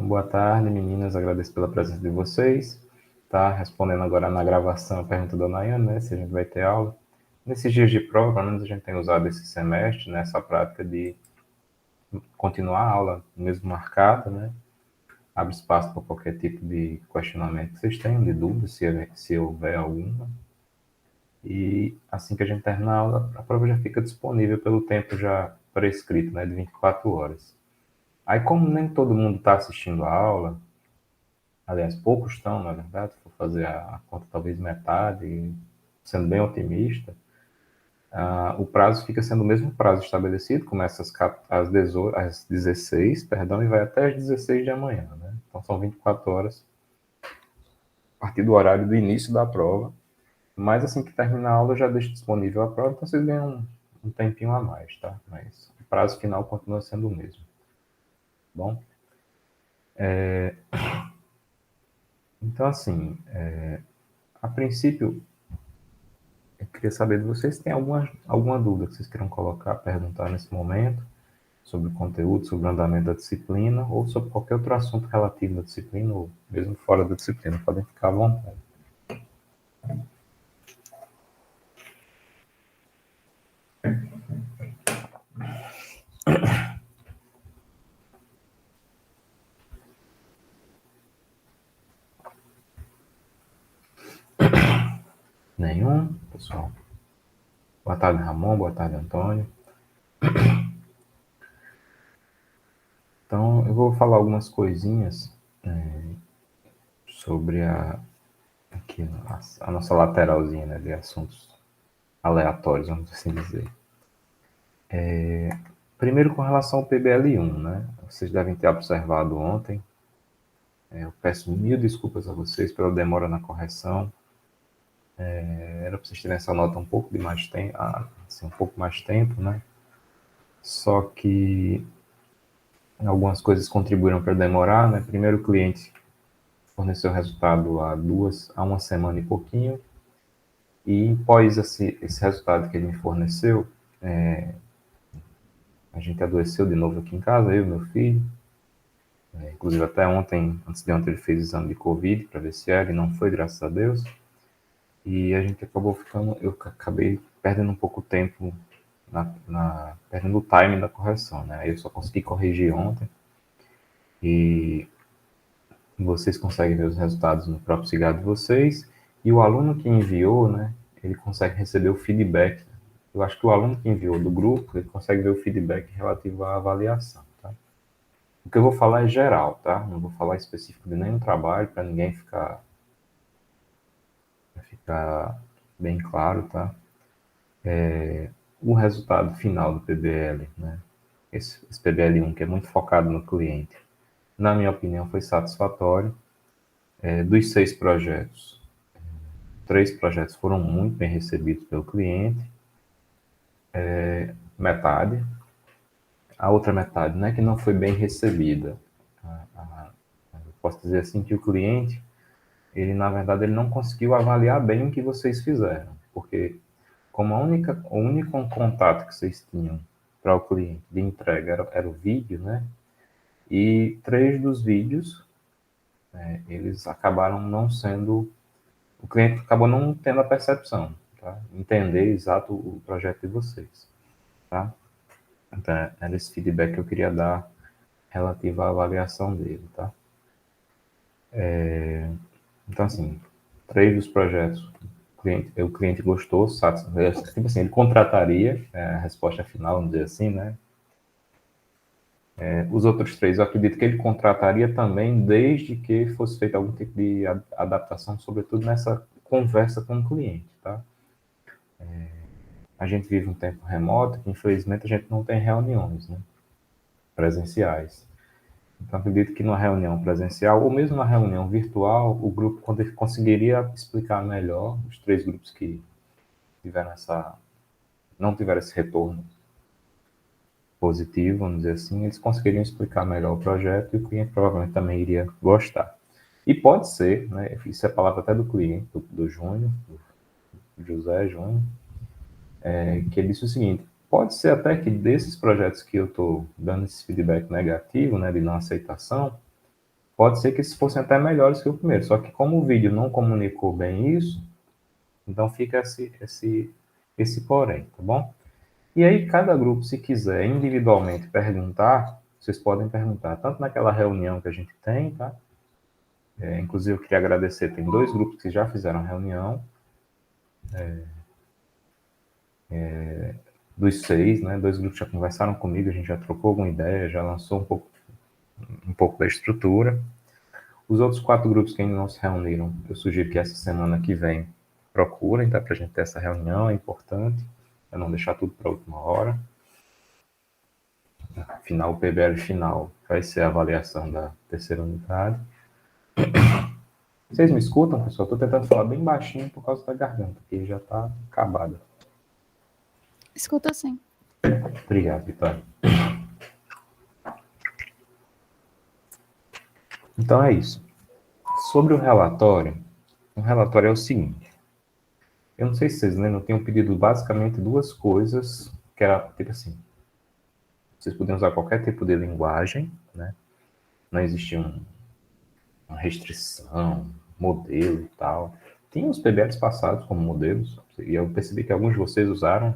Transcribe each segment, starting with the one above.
boa tarde, meninas. Agradeço pela presença de vocês. Tá respondendo agora na gravação a pergunta da Nayane, né? Se a gente vai ter aula. Nesses dias de prova, pelo menos a gente tem usado esse semestre, nessa prática de continuar a aula mesmo marcada, né? Abre espaço para qualquer tipo de questionamento que vocês tenham, de dúvida, se houver alguma. E assim que a gente terminar a aula, a prova já fica disponível pelo tempo já prescrito, né? De 24 horas. Aí, como nem todo mundo está assistindo a aula, aliás, poucos estão, na verdade, se for fazer a conta talvez metade, sendo bem otimista, o prazo fica sendo o mesmo prazo estabelecido, começa às 18, às 16, perdão, e vai até às 16 de amanhã, né? Então são 24 horas a partir do horário do início da prova, mas assim que terminar a aula eu já deixo disponível a prova, então vocês ganham um tempinho a mais, tá? Mas o prazo final continua sendo o mesmo. Bom, então assim, a princípio, eu queria saber de vocês se tem alguma dúvida que vocês queiram colocar, perguntar nesse momento, sobre o conteúdo, sobre o andamento da disciplina, ou sobre qualquer outro assunto relativo à disciplina, ou mesmo fora da disciplina, podem ficar à vontade. Nenhum, pessoal? Boa tarde, Ramon. Boa tarde, Antônio. Então, eu vou falar algumas coisinhas sobre aqui, a nossa lateralzinha, né, de assuntos aleatórios, vamos assim dizer. Primeiro, com relação ao PBL1, né? Vocês devem ter observado ontem. Eu peço mil desculpas a vocês pela demora na correção. Era para vocês terem essa nota um pouco de mais tempo, assim, um pouco mais tempo, né? Só que algumas coisas contribuíram para demorar, né? Primeiro, o cliente forneceu o resultado há uma semana e pouquinho, e após esse resultado que ele me forneceu, a gente adoeceu de novo aqui em casa, eu e meu filho. Inclusive até ontem, antes de ontem, ele fez exame de Covid para ver se era, e não foi, graças a Deus. E a gente acabou eu acabei perdendo um pouco tempo perdendo o time da correção, né? Aí eu só consegui corrigir ontem e vocês conseguem ver os resultados no próprio cigarro de vocês, e o aluno que enviou, né, ele consegue receber o feedback. Eu acho que o aluno que enviou do grupo, ele consegue ver o feedback relativo à avaliação, tá? O que eu vou falar é geral, tá? Não vou falar específico de nenhum trabalho, para ninguém ficar bem claro, tá? O resultado final do PBL, né? Esse PBL1, que é muito focado no cliente, na minha opinião, foi satisfatório. Dos 6 projetos, 3 projetos foram muito bem recebidos pelo cliente, metade. A outra metade, né, que não foi bem recebida. Eu posso dizer assim que o cliente, ele na verdade ele não conseguiu avaliar bem o que vocês fizeram, porque como o único contato que vocês tinham para o cliente de entrega era o vídeo, né? E 3 dos vídeos, eles acabaram não sendo, o cliente acabou não tendo a percepção, tá? Entender exato o projeto de vocês, tá? Então, era esse feedback que eu queria dar relativo à avaliação dele, tá? Então, assim, 3 dos projetos, o cliente gostou, tipo assim, ele contrataria, a resposta final, vamos dizer assim, né? Os outros 3, eu acredito que ele contrataria também, desde que fosse feito algum tipo de adaptação, sobretudo nessa conversa com o cliente, tá? A gente vive um tempo remoto, que infelizmente a gente não tem reuniões, né, presenciais. Então, acredito que numa reunião presencial, ou mesmo na reunião virtual, o grupo conseguiria explicar melhor, os 3 grupos que tiveram não tiveram esse retorno positivo, vamos dizer assim, eles conseguiriam explicar melhor o projeto, e o cliente provavelmente também iria gostar. E pode ser, né, isso é a palavra até do cliente, do Júnior, do José Júnior, que ele disse o seguinte: pode ser até que desses projetos que eu estou dando esse feedback negativo, né, de não aceitação, Pode ser que esses fossem até melhores que o primeiro, só que como o vídeo não comunicou bem isso, então fica esse porém, tá bom? E aí, cada grupo, se quiser individualmente perguntar, vocês podem perguntar, tanto naquela reunião que a gente tem, tá? Inclusive, eu queria agradecer, tem 2 grupos que já fizeram reunião, dos 6, né? 2 grupos já conversaram comigo, a gente já trocou alguma ideia, já lançou um pouco da estrutura. Os outros 4 grupos que ainda não se reuniram, eu sugiro que essa semana que vem procurem, tá? Para a gente ter essa reunião, é importante, para não deixar tudo para a última hora. Afinal, o PBL final vai ser a avaliação da terceira unidade. Vocês me escutam, pessoal? Estou tentando falar bem baixinho por causa da garganta, que já está acabada. Escuta sim. Obrigado, Vitória. Então é isso. Sobre o relatório é o seguinte. Eu não sei se vocês lembram, eu tenho pedido basicamente 2 coisas, que era, tipo assim, vocês podiam usar qualquer tipo de linguagem, né? Não existia uma restrição, modelo e tal. Tinha os PBLs passados como modelos, e eu percebi que alguns de vocês usaram,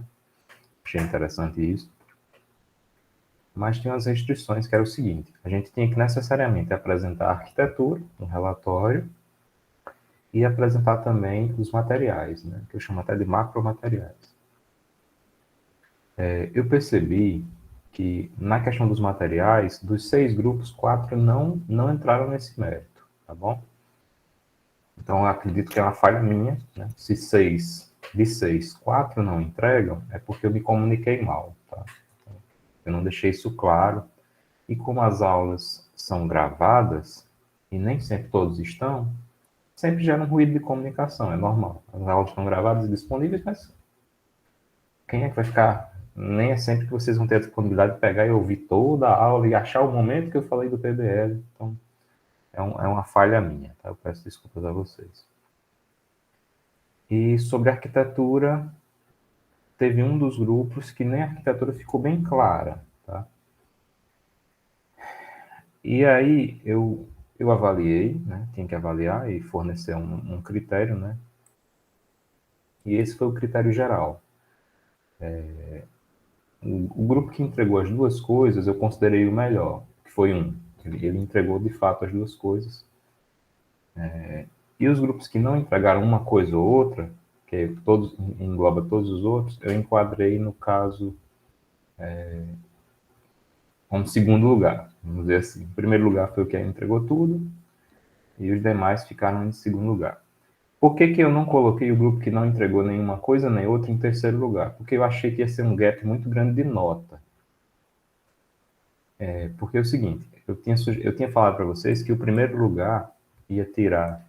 achei interessante isso. Mas tinha as restrições, que era o seguinte, a gente tinha que necessariamente apresentar a arquitetura no relatório e apresentar também os materiais, né, que eu chamo até de macromateriais. Eu percebi que, na questão dos materiais, dos 6 grupos, 4 não entraram nesse mérito, tá bom? Então, eu acredito que é uma falha minha, né? Se de 6, 4 não entregam, é porque eu me comuniquei mal, tá? Eu não deixei isso claro. E como as aulas são gravadas, e nem sempre todos estão, sempre gera um ruído de comunicação, é normal. As aulas estão gravadas e disponíveis, mas quem é que vai ficar? Nem é sempre que vocês vão ter a disponibilidade de pegar e ouvir toda a aula e achar o momento que eu falei do PBL. Então, é uma falha minha, tá? Eu peço desculpas a vocês. E sobre arquitetura, teve um dos grupos que nem a arquitetura ficou bem clara, tá? E aí eu avaliei, né? Tinha que avaliar e fornecer um critério, né? E esse foi o critério geral. O grupo que entregou as 2 coisas, eu considerei o melhor, que foi um. Ele entregou de fato as 2 coisas. E os grupos que não entregaram uma coisa ou outra, que todos engloba todos os outros, eu enquadrei no caso como segundo lugar. Vamos dizer assim. O primeiro lugar foi o que entregou tudo e os demais ficaram em segundo lugar. Por que eu não coloquei o grupo que não entregou nenhuma coisa nem outra em terceiro lugar? Porque eu achei que ia ser um gap muito grande de nota. Porque é o seguinte, eu tinha falado para vocês que o primeiro lugar ia tirar.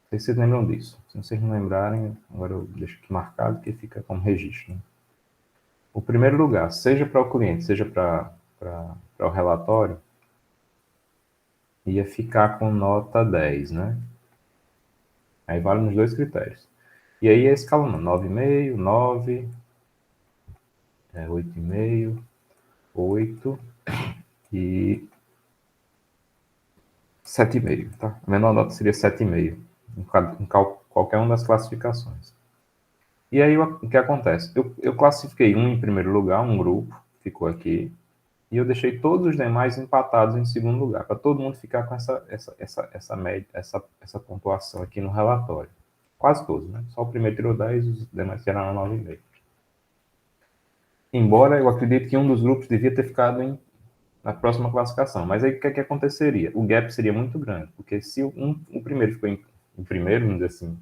Não sei se vocês lembram disso. Se vocês não lembrarem, agora eu deixo aqui marcado que fica como registro. Né? O primeiro lugar, seja para o cliente, seja para o relatório, ia ficar com nota 10, né? Aí vale nos 2 critérios. E aí é escalando, 9,5, 9, 8,5, 8 e 7,5, tá? A menor nota seria 7,5 em qualquer uma das classificações. E aí o que acontece? Eu classifiquei um em primeiro lugar, um grupo, ficou aqui, e eu deixei todos os demais empatados em segundo lugar, para todo mundo ficar com essa média, essa pontuação aqui no relatório. Quase todos, né? Só o primeiro tirou 10, os demais tiraram 9,5. Embora eu acredite que um dos grupos devia ter ficado na próxima classificação. Mas aí o que é que aconteceria? O gap seria muito grande, porque se o primeiro ficou em primeiro, vamos dizer assim,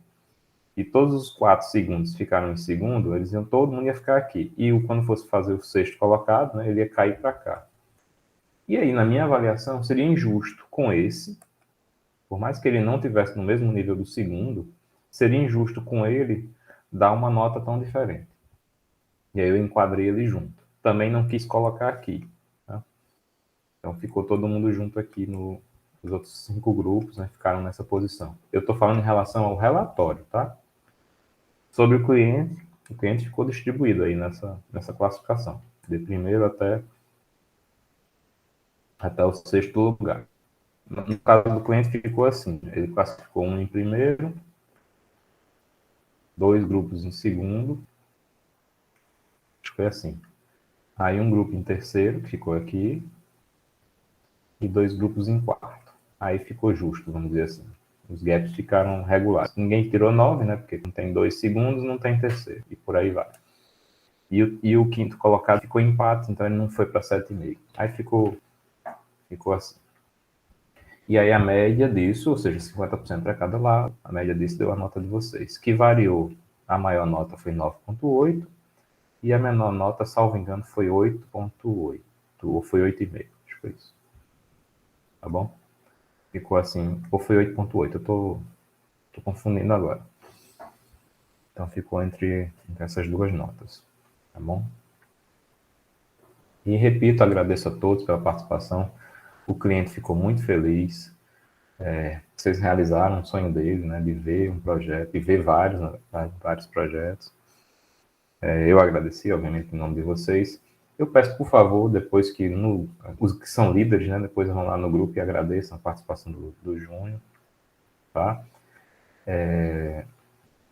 e todos os 4 segundos ficaram em segundo, todo mundo ia ficar aqui. E quando fosse fazer o sexto colocado, né, ele ia cair para cá. E aí, na minha avaliação, seria injusto com esse, por mais que ele não tivesse no mesmo nível do segundo, seria injusto com ele dar uma nota tão diferente. E aí eu enquadrei ele junto. Também não quis colocar aqui. Tá? Então ficou todo mundo junto aqui nos outros 5 grupos, né, ficaram nessa posição. Eu estou falando em relação ao relatório, tá? Sobre o cliente ficou distribuído aí nessa classificação, de primeiro até o sexto lugar. No caso do cliente ficou assim, ele classificou um em primeiro, 2 grupos em segundo, acho que foi assim. Aí um grupo em terceiro, que ficou aqui, e 2 grupos em quarto. Aí ficou justo, vamos dizer assim. Os gaps ficaram regulares. Ninguém tirou 9, né? Porque não tem 2 segundos, não tem terceiro. E por aí vai. E o quinto colocado ficou empate, então ele não foi para 7,5. Aí ficou assim. E aí a média disso, ou seja, 50% para cada lado, a média disso deu a nota de vocês, que variou. A maior nota foi 9,8 e a menor nota, salvo engano, foi 8,8 ou foi 8,5, acho que foi isso. Tá bom? Ficou assim, ou foi 8,8, eu tô confundindo agora. Então ficou entre essas duas notas, tá bom? E repito, agradeço a todos pela participação. O cliente ficou muito feliz. Vocês realizaram um sonho dele, né, de ver um projeto, e ver vários, vários projetos. Eu agradeci, obviamente, em nome de vocês. Eu peço, por favor, depois que os que são líderes, né, depois vão lá no grupo e agradeçam a participação do Júnior, tá?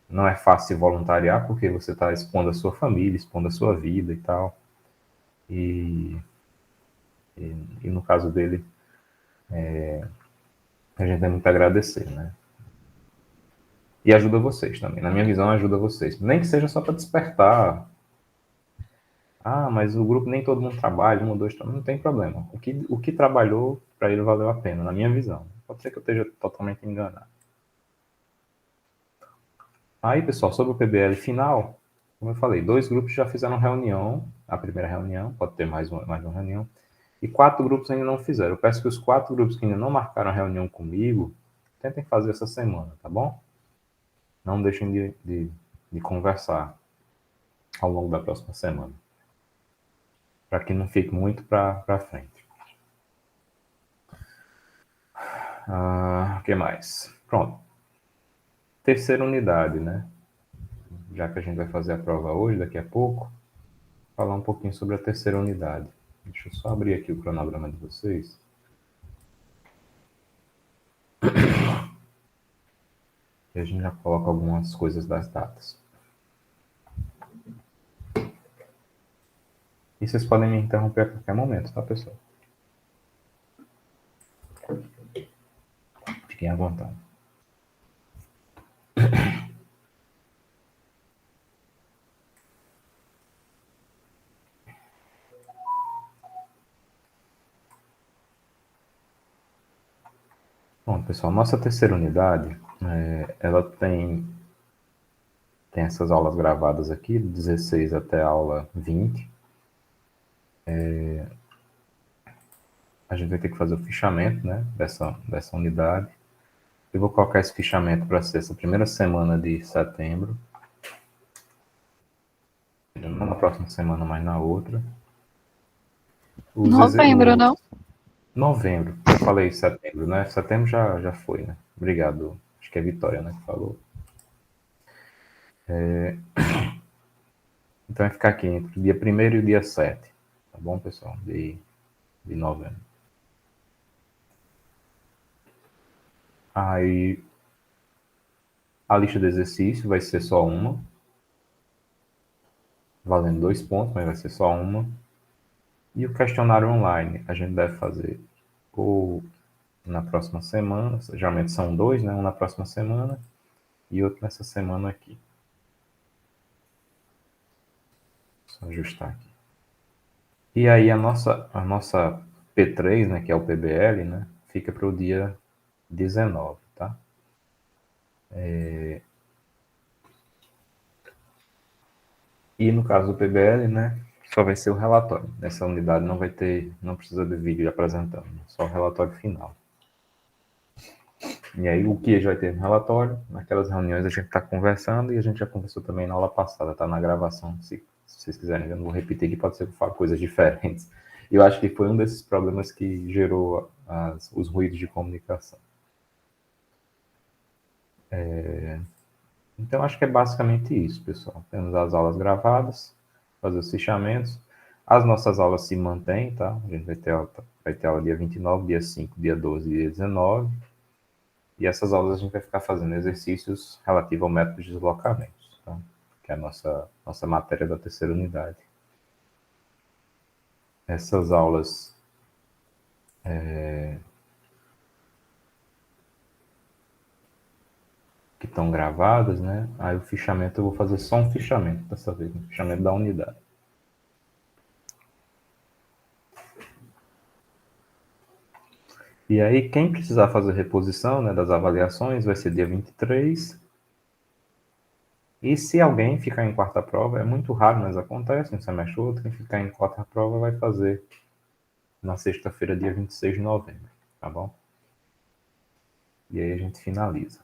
Não é fácil se voluntariar, porque você está expondo a sua família, expondo a sua vida e tal. E, e no caso dele, a gente tem muito a agradecer, né? E ajuda vocês também. Na minha visão, ajuda vocês. Nem que seja só para despertar. Ah, mas o grupo nem todo mundo trabalha, um ou dois, não tem problema. O que trabalhou, para ele valeu a pena, na minha visão. Pode ser que eu esteja totalmente enganado. Aí, pessoal, sobre o PBL final, como eu falei, 2 grupos já fizeram reunião, a primeira reunião, pode ter mais uma reunião, e 4 grupos ainda não fizeram. Eu peço que os 4 grupos que ainda não marcaram a reunião comigo, tentem fazer essa semana, tá bom? Não deixem de conversar ao longo da próxima semana, para que não fique muito para frente. O que mais? Pronto. Terceira unidade, né? Já que a gente vai fazer a prova hoje, daqui a pouco, falar um pouquinho sobre a terceira unidade. Deixa eu só abrir aqui o cronograma de vocês. E a gente já coloca algumas coisas das datas. E vocês podem me interromper a qualquer momento, tá, pessoal? Fiquem à vontade. Bom, pessoal, nossa terceira unidade, ela tem essas aulas gravadas aqui, 16 até a aula 20. A gente vai ter que fazer o fichamento, né, dessa unidade. Eu vou colocar esse fichamento para ser essa primeira semana de setembro. Não na próxima semana, mas na outra. Novembro, não? Novembro. Eu falei setembro, né? Setembro já foi, né? Obrigado. Acho que é Vitória, né, que falou. Então vai ficar aqui entre o dia 1º e o dia 7. Tá bom, pessoal? De novembro. Aí a lista de exercício vai ser só uma. Valendo 2 pontos, mas vai ser só uma. E o questionário online a gente deve fazer ou na próxima semana, geralmente são 2, né? Um na próxima semana e outro nessa semana aqui. Só ajustar aqui. E aí a nossa P3, né, que é o PBL, né, fica para o dia 19, tá? E no caso do PBL, né, só vai ser o relatório. Nessa unidade não precisa de vídeo apresentando, só o relatório final. E aí o que a gente vai ter no relatório, naquelas reuniões a gente está conversando e a gente já conversou também na aula passada, tá na gravação, se vocês quiserem, eu não vou repetir que pode ser que eu fale coisas diferentes. Eu acho que foi um desses problemas que gerou os ruídos de comunicação. Então, acho que é basicamente isso, pessoal. Temos as aulas gravadas, fazer os fichamentos. As nossas aulas se mantêm, tá? A gente vai ter vai ter aula dia 29, dia 5, dia 12 e dia 19. E essas aulas a gente vai ficar fazendo exercícios relativos ao método de deslocamentos, tá? Que é a nossa matéria da terceira unidade. Essas aulas que estão gravadas, né? Aí o fichamento eu vou fazer só um fichamento dessa vez, um fichamento da unidade. E aí, quem precisar fazer reposição, né, das avaliações vai ser dia 23. E se alguém ficar em quarta prova, é muito raro, mas acontece, um semestre ou outro, quem ficar em quarta prova vai fazer na sexta-feira, dia 26 de novembro, tá bom? E aí a gente finaliza.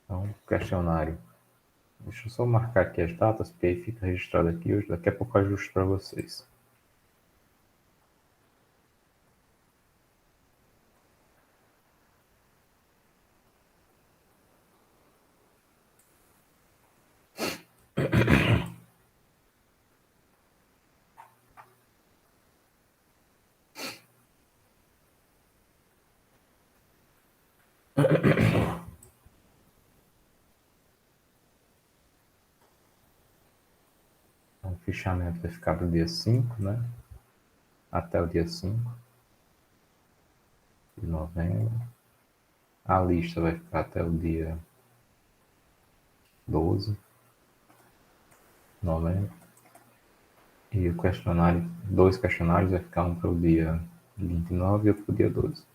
Então, questionário. Deixa eu só marcar aqui as datas, porque aí fica registrado aqui hoje. Daqui a pouco eu ajusto para vocês. Então, o fichamento vai ficar do dia 5, né? Até o dia 5 de novembro. A lista vai ficar até o dia 12 de novembro. E o questionário, 2 questionários, vai ficar um para o dia 29 e outro para o dia 12.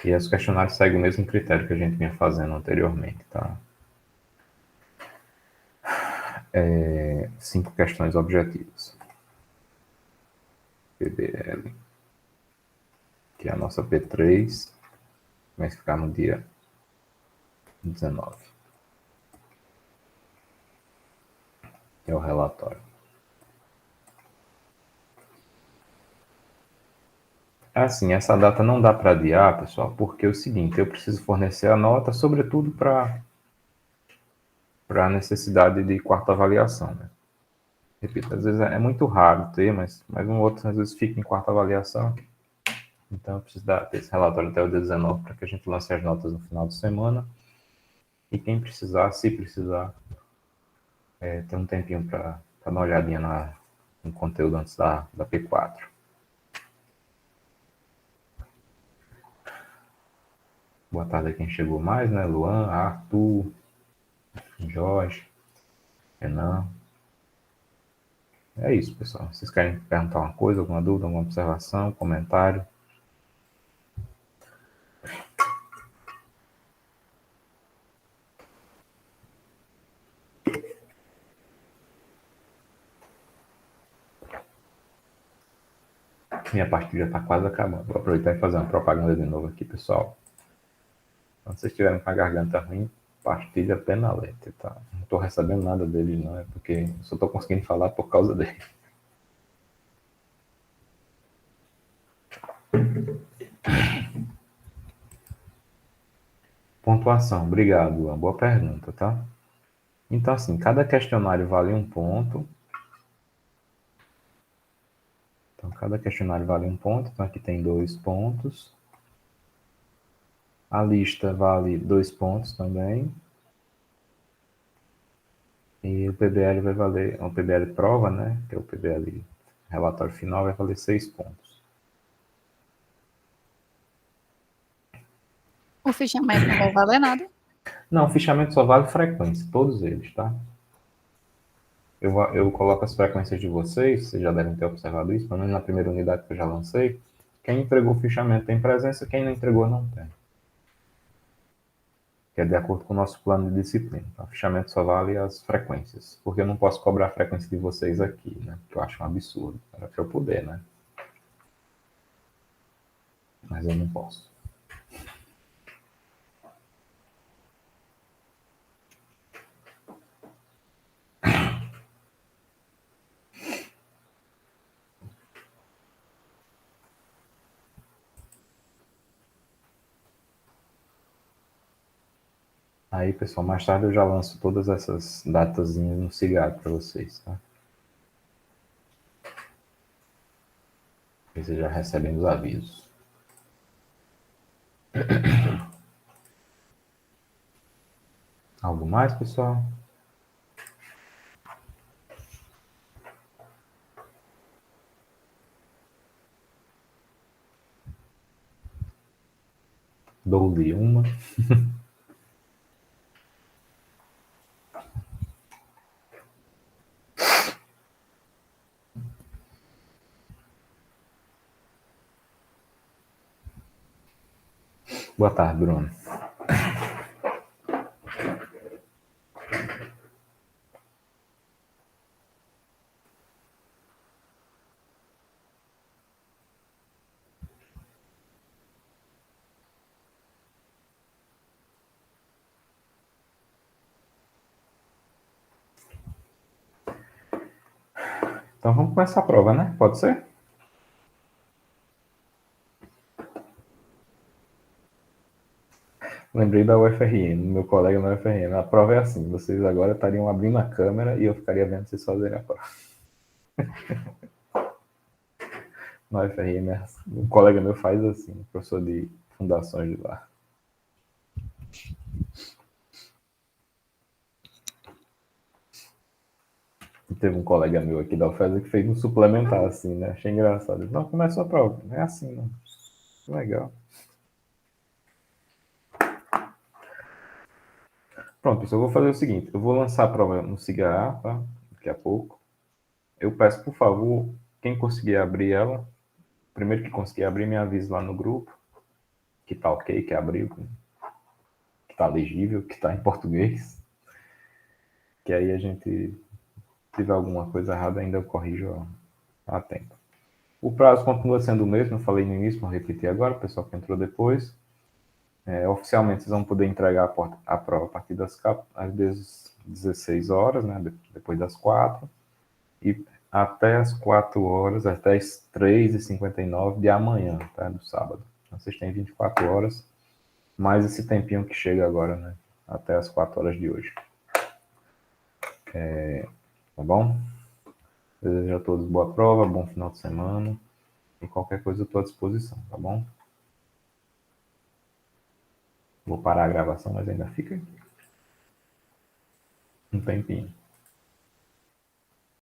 E os questionários seguem o mesmo critério que a gente vinha fazendo anteriormente, tá? 5 questões objetivas. PBL, que é a nossa P3, vai ficar no dia 19, que é o relatório. Assim, essa data não dá para adiar, pessoal, porque é o seguinte, eu preciso fornecer a nota, sobretudo para a necessidade de quarta avaliação, né? Repito, às vezes é muito raro ter, mas um outro às vezes fica em quarta avaliação. Então eu preciso ter esse relatório até o dia 19 para que a gente lance as notas no final de semana. E quem precisar, se precisar, ter um tempinho para dar uma olhadinha no conteúdo antes da P4. Boa tarde a quem chegou mais, né? Luan, Arthur, Jorge, Renan. É isso, pessoal. Vocês querem perguntar uma coisa, alguma dúvida, alguma observação, comentário? Minha partida está quase acabando. Vou aproveitar e fazer uma propaganda de novo aqui, pessoal. Quando vocês estiverem com a garganta ruim, partilha Penalete, tá? Não estou recebendo nada deles, não. É porque eu só estou conseguindo falar por causa dele. Pontuação. Obrigado, Luan. Boa pergunta, tá? Então, assim, cada questionário vale um ponto. Então, cada questionário vale um ponto. Então, aqui tem 2 pontos. A lista vale 2 pontos também. E o PBL vai valer, o PBL prova, né? Que é o PBL relatório final, vai valer 6 pontos. O fichamento não vai valer nada. Não, o fichamento só vale frequência, todos eles, tá? Eu coloco as frequências de vocês já devem ter observado isso, pelo menos na primeira unidade que eu já lancei. Quem entregou o fichamento tem presença, quem não entregou não tem. Que é de acordo com o nosso plano de disciplina. Então, o fichamento só vale as frequências, porque eu não posso cobrar a frequência de vocês aqui, né? Que eu acho um absurdo. Era para eu poder, né? Mas eu não posso. Aí, pessoal, mais tarde eu já lanço todas essas datazinhas no Cigado para vocês, tá? Vocês já recebem os avisos. Algo mais, pessoal? Dou-lhe uma. Boa tarde, Bruno. Então vamos começar a prova, né? Pode ser? Lembrei da UFRN, meu colega na UFRN. A prova é assim: vocês agora estariam abrindo a câmera e eu ficaria vendo vocês fazerem a prova. Na UFRN, um colega meu faz assim, professor de fundações de lá. E teve um colega meu aqui da UFES que fez um suplementar assim, né? Achei engraçado. Ele, não, começou a prova. Não é assim, não. Legal. Pronto, pessoal, eu vou fazer o seguinte: eu vou lançar a prova no Cigará, tá? Daqui a pouco. Eu peço, por favor, quem conseguir abrir ela, primeiro que conseguir abrir, me avise lá no grupo, que tá ok, que abriu, que tá legível, que tá em português, que aí a gente, se tiver alguma coisa errada, ainda eu corrijo a tempo. O prazo continua sendo o mesmo, eu falei no início, vou repetir agora, o pessoal que entrou depois. Oficialmente vocês vão poder entregar a prova a partir às 16 horas, né, depois das 4, e até as 4 horas, até as 3h59 de amanhã, tá, do sábado. Então, vocês têm 24 horas, mais esse tempinho que chega agora, né, até as 4 horas de hoje. Tá bom? Desejo a todos boa prova, bom final de semana, e qualquer coisa eu estou à disposição, tá bom? Vou parar a gravação, mas ainda fica um tempinho.